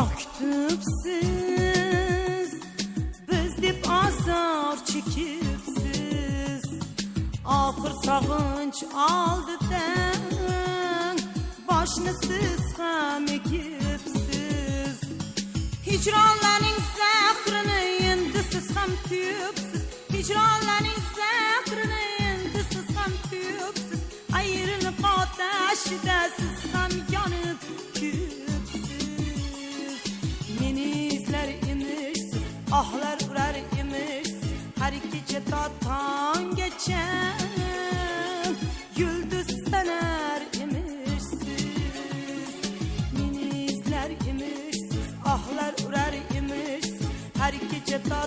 uzoq kutibsiz, biz deb azor chekibsiz. Oxir sog'inch oldidan boshni siz ham ekibsiz. Hijronlarning zahrini endi siz ham tuyibsiz. Hijronlarning zahrini endi siz ham tuyibsiz. Ayrilib otashida siz ham yonib kuyibsiz. Meni izlar emishsiz, ohlar urar emishsiz. Har kecha to tonggacha yulduz sanar emishsiz. Meni izlar emishsiz, ohlar urar emishsiz. Har kecha to